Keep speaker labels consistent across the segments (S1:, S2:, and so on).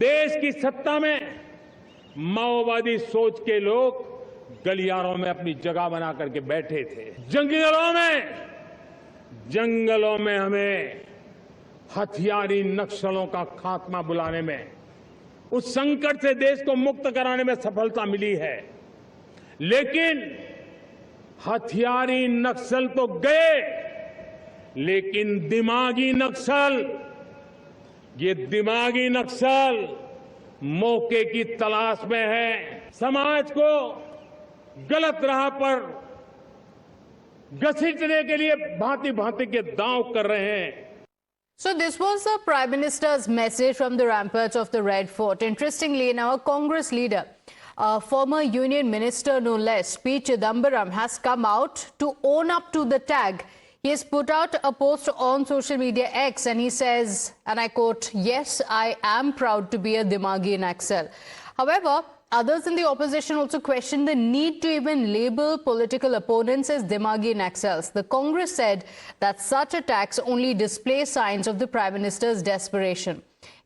S1: देश की सत्ता में माओवादी सोच के लोग गलियारों में अपनी जगह बना करके बैठे थे। जंगलों में हमें हथियारी नक्सलों का खात्मा बुलाने में, उस संकट से देश को मुक्त कराने में सफलता मिली है। लेकिन हथियारी नक्सल तो गए, लेकिन दिमागी नक्सल, ये दिमागी नक्सल मौके की तलाश में है। समाज को गलत राह पर घसीटने के लिए भांति भांति के दांव कर रहे हैं।
S2: So this was the Prime Minister's message from the ramparts of the Red Fort. Interestingly, now a Congress leader, former Union Minister no less, P. Chidambaram, has come out to own up to the tag. He has put out a post on social media X and he says, and I quote, "Yes, I am proud to be a Dimagi Naxal." However, others in the opposition also question the need to even label political opponents as Dimagi Naxals. The Congress said that such attacks only display signs of the Prime Minister's desperation.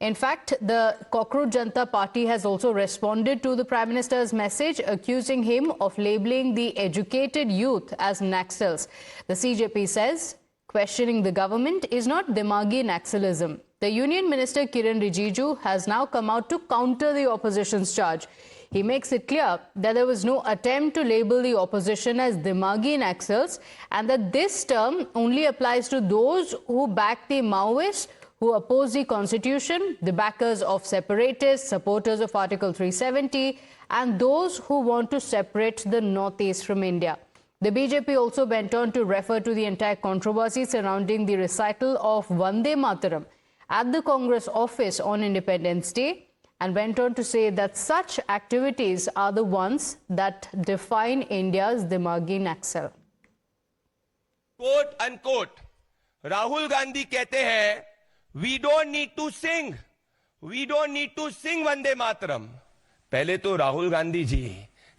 S2: In fact, the Cockroach Janata Party has also responded to the Prime Minister's message, accusing him of labeling the educated youth as Naxals. The CJP says questioning the government is not Dimagi Naxalism. The Union Minister Kiran Rijiju has now come out to counter the opposition's charge. He makes it clear that there was no attempt to label the opposition as Dimagi Naxals and that this term only applies to those who back the Maoists, who oppose the constitution, the backers of separatists, supporters of Article 370, and those who want to separate the Northeast from India. The BJP also went on to refer to the entire controversy surrounding the recital of Vande Mataram at the Congress office on Independence Day, and went on to say that such activities are the ones that define India's Dimagi Naxal.
S3: Quote unquote, Rahul Gandhi कहते हैं, we don't need to sing Vande Mataram. पहले तो राहुल गांधी जी,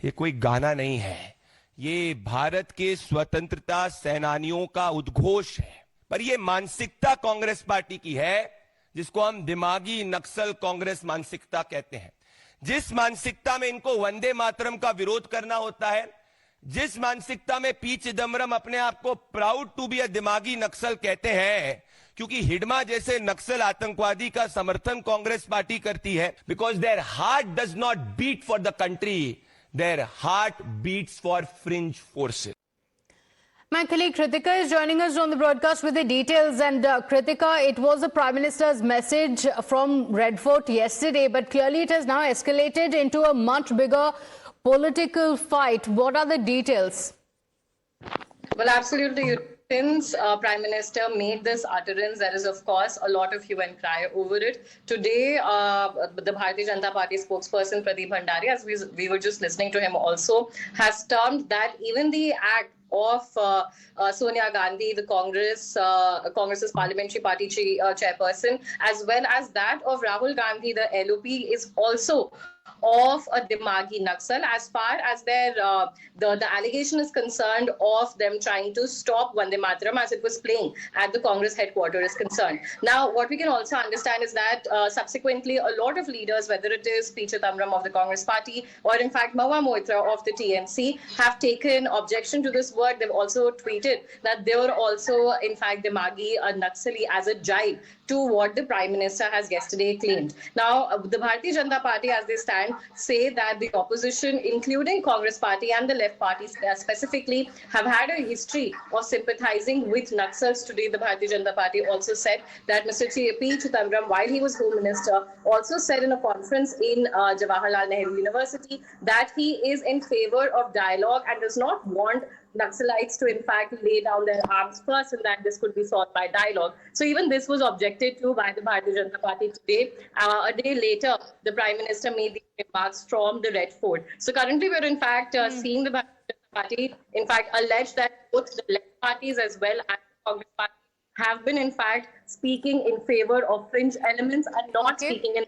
S3: ये कोई गाना नहीं है, ये भारत के स्वतंत्रता सेनानियों का उद्घोष है। पर ये मानसिकता कांग्रेस पार्टी की है, जिसको हम दिमागी नक्सल कांग्रेस मानसिकता कहते हैं। जिस मानसिकता में इनको वंदे मातरम का विरोध करना होता है, जिस मानसिकता में पी चिदम्बरम अपने आप को प्राउड टू बी अ दिमागी नक्सल कहते हैं, क्योंकि हिडमा जैसे नक्सल आतंकवादी का समर्थन कांग्रेस पार्टी करती है, because their heart does not beat for the country, their heart beats for fringe forces.
S2: My colleague Kritika is joining us on the broadcast with the details. And Kritika, it was the Prime Minister's message from Red Fort yesterday, but clearly it has now escalated into a much bigger political fight. What are the details?
S4: Well, absolutely. Since Prime Minister made this utterance, there is, of course, a lot of hue and cry over it. Today, the Bharatiya Janata Party spokesperson Pradeep Bhandari, as we were just listening to him also, has termed that even the act of Sonia Gandhi, the Congress's parliamentary party chairperson, as well as that of Rahul Gandhi, the LOP, is also of a Dimagi Naxal as far as their the allegation is concerned of them trying to stop Vande Mataram as it was playing at the Congress headquarters is concerned. Now, what we can also understand is that subsequently a lot of leaders, whether it is P. Chidambaram of the Congress party or in fact Mahua Moitra of the TMC, have taken objection to this word. They've also tweeted that they were also in fact Dimagi Naxali as a jibe to what the Prime Minister has yesterday claimed. Now, the Bharatiya Janata Party, as they stand, say that the opposition, including Congress Party and the left parties specifically, have had a history of sympathizing with Naxals. Today, the Bharatiya Janata Party also said that Mr. P. Chidambaram, while he was Home Minister, also said in a conference in Jawaharlal Nehru University that he is in favor of dialogue and does not want Naxalites to in fact lay down their arms first, and that this could be solved by dialogue. So even this was objected to by the Bharatiya Janata Party today. A day later, the Prime Minister made these remarks from the Red Fort. So currently we're in fact seeing the Bharatiya Janata Party in fact allege that both the left parties as well as the Congress Party have been in fact speaking in favor of fringe elements and not speaking in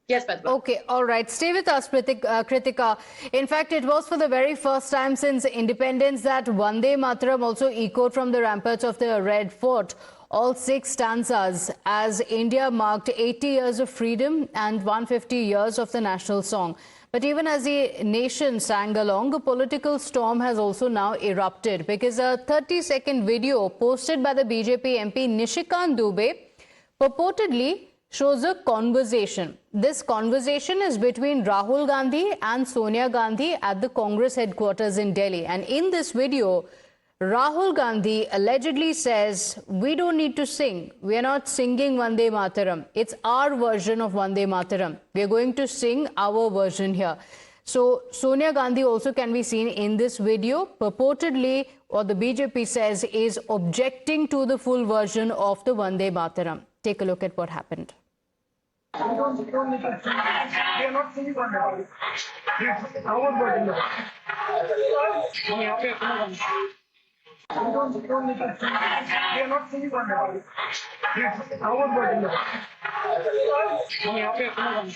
S4: Yes, Padma.
S2: Okay, all right. Stay with us, Kritika. In fact, it was for the very first time since independence that Vande Mataram also echoed from the ramparts of the Red Fort. all 6 stanzas as India marked 80 years of freedom and 150 years of the national song. But even as the nation sang along, a political storm has also now erupted because a 30-second video posted by the BJP MP Nishikant Dubey purportedly shows a conversation. This conversation is between Rahul Gandhi and Sonia Gandhi at the Congress headquarters in Delhi. And in this video, Rahul Gandhi allegedly says, "We don't need to sing. We are not singing Vande Mataram. It's our version of Vande Mataram. We are going to sing our version here." So Sonia Gandhi also can be seen in this video. Purportedly, what the BJP says is objecting to the full version of the Vande Mataram. Take a look at what happened.
S5: We don't need to sing. We are not singing Vande Mataram. It's our version. हम यहाँ पे अपना गाना. We don't need to sing. We are not singing Vande Mataram. It's our version. हम यहाँ पे अपना गाना.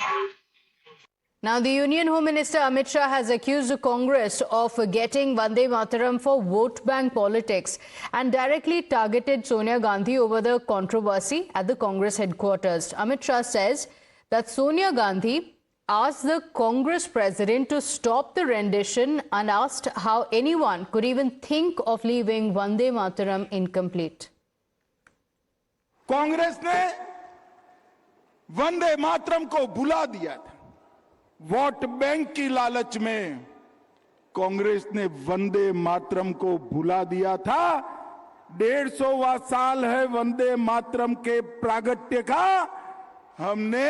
S2: Now, the Union Home Minister Amit Shah has accused the Congress of getting Vande Mataram for vote bank politics and directly targeted Sonia Gandhi over the controversy at the Congress headquarters. Amit Shah says that Sonia Gandhi asked the Congress president to stop the rendition and asked how anyone could even think of leaving Vande Mataram incomplete.
S6: Congress ने वंदे मातरम को भुला दिया था। Vote bank की लालच में कांग्रेस ने वंदे मातरम को भुला दिया था। 150वां साल है वंदे मातरम के प्रागट्य का। हमने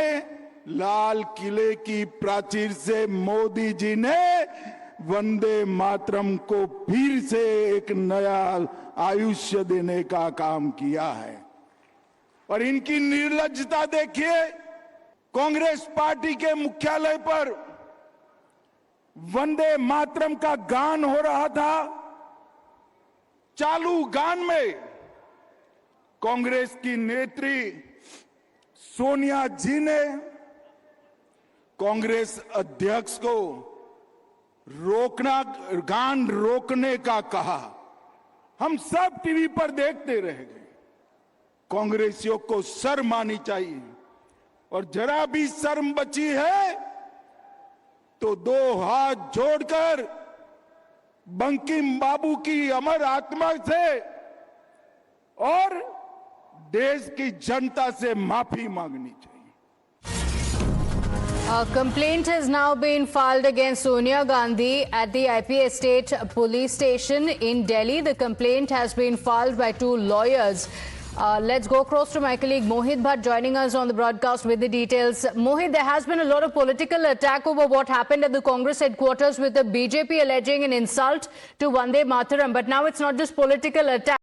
S6: लाल किले की प्राचीर से मोदी जी ने वंदे मातरम को फिर से एक नया आयुष्य देने का काम किया है। और इनकी निर्लज्जता देखिए, कांग्रेस पार्टी के मुख्यालय पर वंदे मातरम का गान हो रहा था। चालू गान में कांग्रेस की नेत्री सोनिया जी ने कांग्रेस अध्यक्ष को गान रोकने का कहा। हम सब टीवी पर देखते रह गए। कांग्रेसियों को शर्म आनी चाहिए, और जरा भी शर्म बची है तो 2 हाथ जोड़कर बंकिम बाबू की अमर आत्मा से और देश की जनता से माफी मांगनी चाहिए।
S2: A complaint has now been filed against Sonia Gandhi at the IP Estate Police Station in Delhi. The complaint has been filed by 2 lawyers. Let's go across to my colleague Mohit Bhatt joining us on the broadcast with the details. Mohit, there has been a lot of political attack over what happened at the Congress headquarters with the BJP alleging an insult to Vande Mataram. But now it's not just political attack.